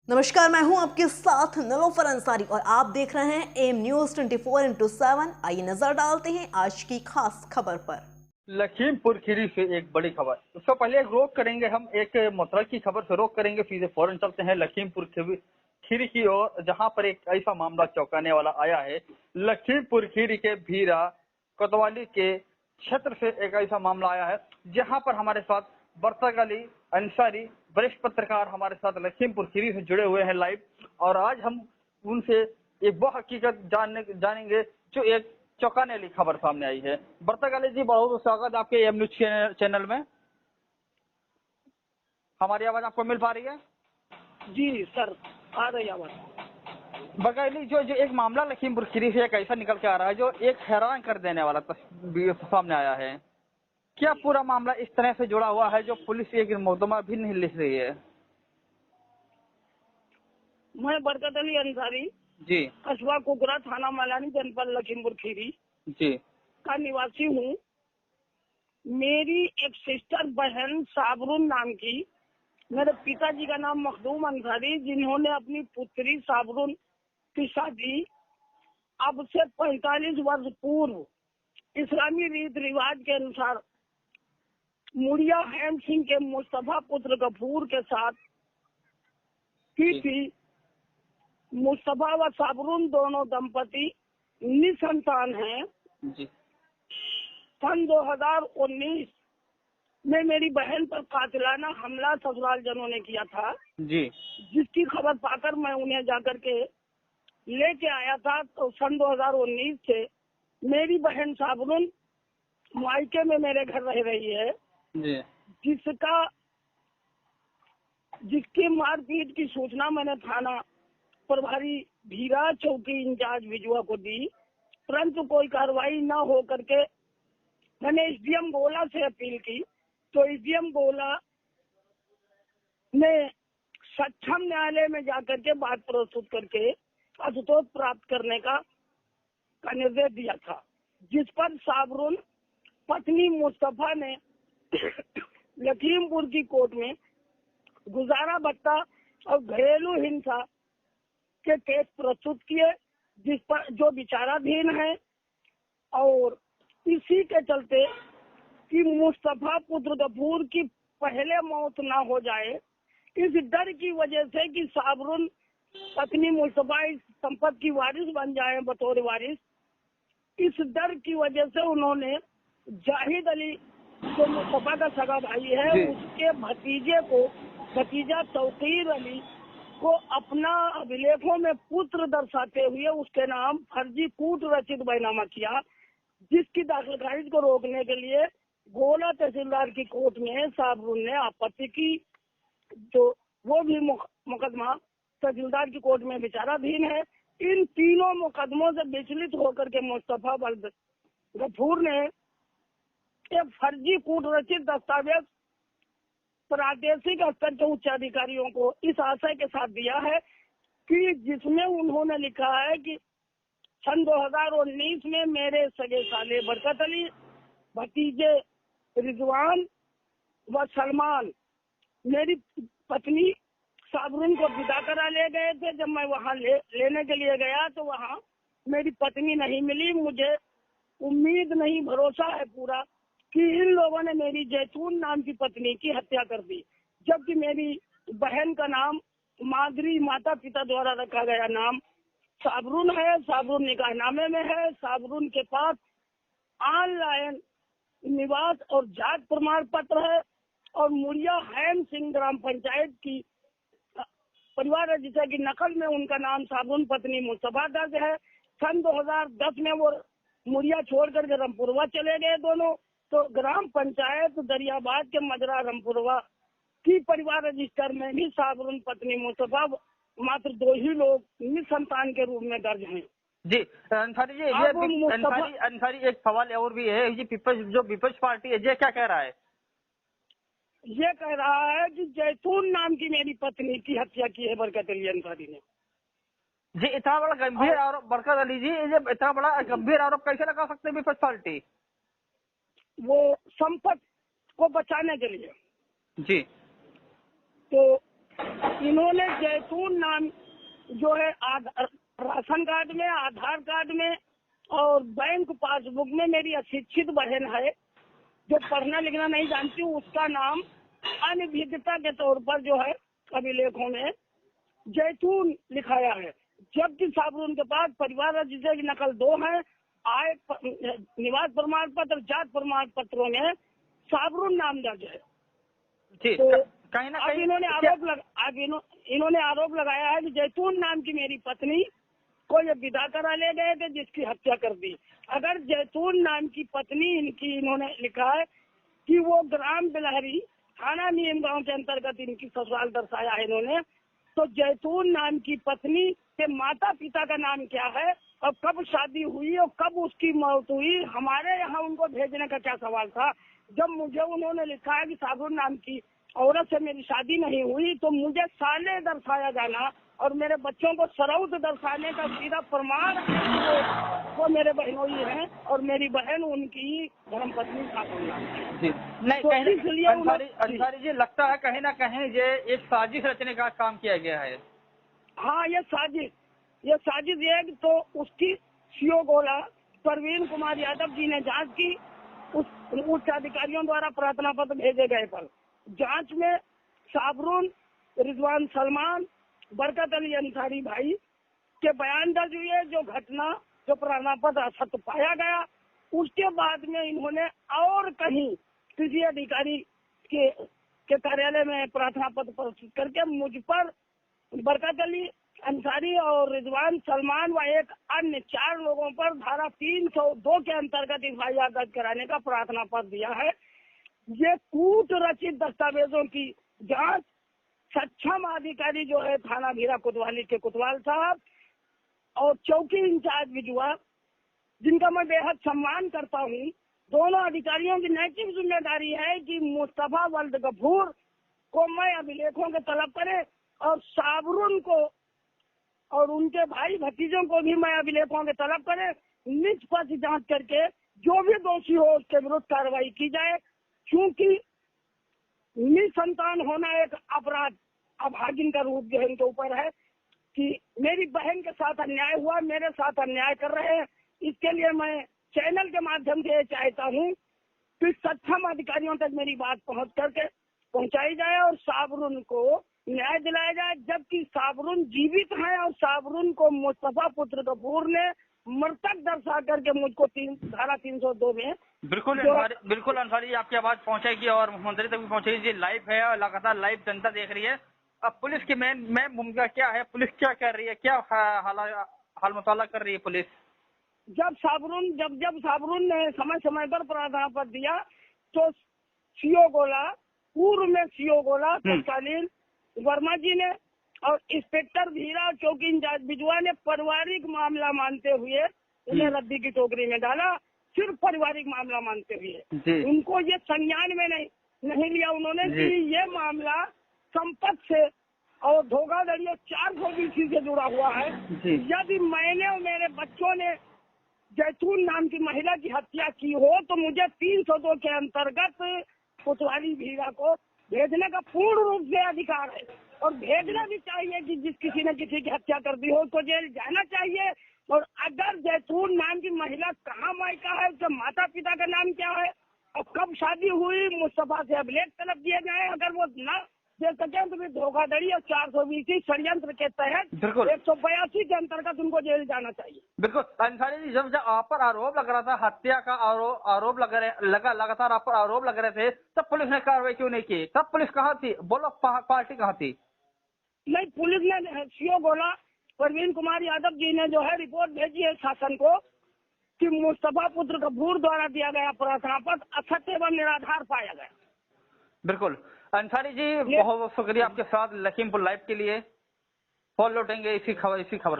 नमस्कार, मैं हूं आपके साथ निलोफर अंसारी और आप देख रहे हैं एम न्यूज 24x7। आइए नजर डालते हैं आज की खास खबर पर। लखीमपुर खीरी से एक बड़ी खबर। उससे पहले रोक करेंगे, हम एक मुतल की खबर से रोक करेंगे, सीधे फौरन चलते हैं लखीमपुर खीरी की ओर, जहां पर एक ऐसा मामला चौंकाने वाला आया है। लखीमपुर खीरी के भीरा कोतवाली के क्षेत्र से एक ऐसा मामला आया है, जहां पर हमारे साथ बरकत अली अंसारी वरिष्ठ पत्रकार हमारे साथ लखीमपुर खीरी से जुड़े हुए हैं लाइव, और आज हम उनसे एक वो हकीकत जानेंगे जो एक चौंकाने वाली खबर सामने आई है। बरकत अली जी, बहुत बहुत स्वागत आपके एम न्यूज चैनल में। हमारी आवाज आपको मिल पा रही है? जी सर, आ रही आवाज। बरकत अली, जो जो एक मामला लखीमपुर खीरी से एक ऐसा निकल के आ रहा है जो एक हैरान कर देने वाला सामने आया है। क्या पूरा मामला इस तरह से जुड़ा हुआ है जो पुलिस एक मुकदमा भी नहीं लिख रही है? मैं बरकत अली अंसारी जी कस्बा कुकरा, थाना मलानी, जनपद लखीमपुर खीरी जी का निवासी हूँ। मेरी एक सिस्टर बहन साबरुन नाम की, मेरे पिताजी का नाम मखदूम अंसारी, जिन्होंने अपनी पुत्री साबरुन की शादी अब से 45 वर्ष पूर्व इस्लामी रीत रिवाज के अनुसार मुड़िया हेम सिंह के मुस्तफा पुत्र गफूर के साथ की थी। मुस्तफा व साबरुन दोनों दंपति निसंतान हैं। जी सन 2019 में मेरी बहन पर कातिलाना हमला ससुराल जनों ने किया था, जी जिसकी खबर पाकर मैं उन्हें जाकर के लेके आया था। तो सन 2019 से मेरी बहन साबरुन मायके में मेरे घर रह रही है, जी जिसकी मारपीट की सूचना मैंने थाना प्रभारी भीरा चौकी इंचार्ज विजुआ को दी, परंतु कोई कार्रवाई न हो करके मैंने एसडीएम गोला से अपील की। तो एसडीएम गोला ने सक्षम न्यायालय में जाकर के बात प्रस्तुत करके असतोष प्राप्त करने का निर्देश दिया था, जिस पर साबरुन पत्नी मुस्तफा ने लखीमपुर की कोर्ट में गुजारा भत्ता और घरेलू हिंसा के केस प्रस्तुत किए, जिस पर जो विचाराधीन है। और इसी के चलते कि मुस्तफा पुत्र गफूर की पहले मौत ना हो जाए, इस डर की वजह से कि साबरुन पत्नी मुस्तफा इस संपत्ति की वारिस बन जाए बतौर वारिस, इस डर की वजह से उन्होंने जाहिद अली जो मुस्तफा का सगा भाई है, उसके भतीजा तौकीर अली को अपना अभिलेखों में पुत्र दर्शाते हुए उसके नाम फर्जी कूट रचित बैनामा किया, जिसकी दाखिल खारिज को रोकने के लिए गोला तहसीलदार की कोर्ट में साबरुन ने आपत्ति की। तो वो भी मुकदमा तहसीलदार की कोर्ट में विचाराधीन है। इन तीनों मुकदमों से विचलित होकर के मुस्तफा गफूर ने एक फर्जी कूट रचित दस्तावेज प्रादेशिक स्तर के उच्च अधिकारियों को इस आशय के साथ दिया है कि जिसमें उन्होंने लिखा है कि सन 2019 में मेरे सगे साले बरकत अली, भतीजे रिजवान व सलमान मेरी पत्नी साबरुन को विदा करा ले गए थे। जब मैं वहां लेने के लिए गया तो वहां मेरी पत्नी नहीं मिली। मुझे उम्मीद नहीं, भरोसा है पूरा कि इन लोगों ने मेरी जैतून नाम की पत्नी की हत्या कर दी, जबकि मेरी बहन का नाम मादरी माता पिता द्वारा रखा गया नाम साबरुन है। साबरुन निकाहनामे में है। साबरुन के पास ऑनलाइन निवास और जात प्रमाण पत्र है और मुड़िया हेम सिंह ग्राम पंचायत की परिवार रजिस्टर की नकल में उनका नाम साबरुन पत्नी मुस्तफा दर्ज है। सन 2010 में वो मुड़िया छोड़ करके रामपुरवा चले गए दोनों। तो ग्राम पंचायत दरियाबाद के मजरा रामपुरवा की परिवार रजिस्टर में भी साबरुन पत्नी मुस्तफा मात्र 2 ही लोग निसंतान के रूप में दर्ज हैं। जी अंसारी जी, अंसारी एक सवाल और भी है। ये विपक्ष पार्टी है, ये क्या कह रहा है? ये कह रहा है कि जैतून नाम की मेरी पत्नी की हत्या की है बरकत अली अंसारी ने। जी, इतना बड़ा गंभीर आरोप बरकत अली जी, ये इतना बड़ा गंभीर आरोप कैसे लगा सकते हैं विपक्ष पार्टी? वो संपत्ति को बचाने के लिए। जी, तो इन्होंने जैतून नाम जो है राशन कार्ड में, आधार कार्ड में और बैंक पासबुक में मेरी अशिक्षित बहन है जो पढ़ना लिखना नहीं जानती, उसका नाम अनभिज्ञता के तौर पर जो है अभिलेखों में जैतून लिखाया है, जबकि साबरून के पास परिवार रजिस्टर की नकल 2 है। आय निवास प्रमाण पत्र, जात प्रमाण पत्रों में साबरून नाम दर्ज है। तो कहीं ना कहीं इन्होंने आरोप लगाया है कि जैतून नाम की मेरी पत्नी को ये विदा करा ले गए थे जिसकी हत्या कर दी। अगर जैतून नाम की पत्नी इनकी, इन्होंने लिखा है कि वो ग्राम बिलहरी थाना नीम गांव के अंतर्गत इनकी ससुराल दर्शाया है इन्होंने, तो जैतून नाम की पत्नी के माता पिता का नाम क्या है और कब शादी हुई और कब उसकी मौत हुई, हमारे यहाँ उनको भेजने का क्या सवाल था। जब मुझे उन्होंने लिखा है कि साबरून नाम की औरत से मेरी शादी नहीं हुई, तो मुझे साले दर्शाया जाना और मेरे बच्चों को सरौत दर्शाने का सीधा प्रमाण वो मेरे बहनोई हैं और मेरी बहन उनकी धर्मपत्नी साबरून। नहीं तो इसलिए अंसारी जी, लगता है कहीं ना कहीं ये एक साजिश रचने का काम किया गया है। हाँ, ये साजिश है। तो उसकी सीओ गोला परवीन कुमार यादव जी ने जांच की, उस उच्च अधिकारियों द्वारा प्रार्थना पत्र भेजे गए पर जांच में साबरून, रिजवान सलमान, बरकत अली अंसारी भाई के बयान दर्ज हुए। जो घटना, जो प्रार्थना पत्र असत्य पाया गया, उसके बाद में इन्होंने और कहीं किसी अधिकारी के कार्यालय में प्रार्थना पत्र प्रस्तुत करके मुझ पर, बरकत अली अंसारी और रिजवान सलमान व एक अन्य 4 लोगों पर धारा 302 के अंतर्गत एफआईआर दर्ज कराने का प्रार्थना पत्र दिया है। ये कूट रचित दस्तावेजों की जांच सक्षम अधिकारी जो है थाना भीरा कोतवाली के कोतवाल साहब और चौकी इंचार्ज बिजुआ, जिनका मैं बेहद सम्मान करता हूँ, दोनों अधिकारियों की नैतिक जिम्मेदारी है कि मुस्तफा वल्द गफूर को मैं अभिलेखों के तलब करे और साबरून को और उनके भाई भतीजों को भी मैं अभिलेखों के तलब करे, निष्पक्ष जांच करके जो भी दोषी हो उसके विरुद्ध कार्रवाई की जाए। क्योंकि निसंतान होना एक अपराध, अभागिन का रूप जो है इनके ऊपर है कि मेरी बहन के साथ अन्याय हुआ, मेरे साथ अन्याय कर रहे हैं। इसके लिए मैं चैनल के माध्यम से चाहता हूँ कि सक्षम अधिकारियों तक मेरी बात पहुंचाई जाए और साबरून को न्याय दिलाया जाए, जबकि साबरून जीवित हैं और साबरून को मुस्तफा पुत्र गफूर ने मृतक दर्शा करके मुझको धारा 302 में बिल्कुल अंसारी, आपकी आवाज पहुंचेगी और मुख्यमंत्री तक भी पहुंचेगी। लाइव है और लगातार लाइव जनता देख रही है। अब पुलिस की मेन भूमिका क्या है, पुलिस क्या कर रही है, क्या हाल मुताला कर रही है पुलिस? जब साबरून ने समय समय पर प्रार्थना पत्र दिया तो सीओ गोला, पूर्व में सीओ गोला तत्कालीन वर्मा जी ने और इंस्पेक्टर भीरा चौकी इंचार्ज बिजुआ ने पारिवारिक मामला मानते हुए उन्हें रद्दी की टोकरी में डाला। सिर्फ पारिवारिक मामला मानते हुए उनको ये संज्ञान में नहीं लिया उन्होंने कि ये मामला संपत्ति से और धोखाधड़ी 420 से जुड़ा हुआ है। यदि मैंने और मेरे बच्चों ने जैतून नाम की महिला की हत्या की हो तो मुझे 302 के अंतर्गत कोतवाली भीरा को भेजने का पूर्ण रूप से अधिकार है और भेजना भी चाहिए कि जिस किसी ने किसी की हत्या कर दी हो तो जेल जाना चाहिए। और अगर जैतून नाम की महिला कहाँ मायका है, उसके माता पिता का नाम क्या है और कब शादी हुई, मुस्तफा से अभिलेख तलब किए जाए। अगर वो न दे सके तो फिर धोखाधड़ी और 420 षड्यंत्र के तहत 182 के अंतर्गत उनको जेल जाना चाहिए। बिल्कुल अंसारी जी, जब आप पर आरोप लग रहा था, हत्या का आरोप लगातार आप पर आरोप लग रहे थे, तब पुलिस ने कार्रवाई क्यों नहीं की? तब पुलिस कहाँ थी? बोलो, पार्टी कहाँ थी? नहीं, पुलिस ने सीओ गोला परवीन कुमार यादव जी ने जो है रिपोर्ट भेजी है शासन को कि मुस्तफा पुत्र गफूर द्वारा दिया गया प्रार्थना पत्र असत्य एवं निराधार पाया गया। बिल्कुल अंसारी जी, बहुत बहुत शुक्रिया आपके साथ लखीमपुर लाइव के लिए। फॉलो लौटेंगे इसी खबर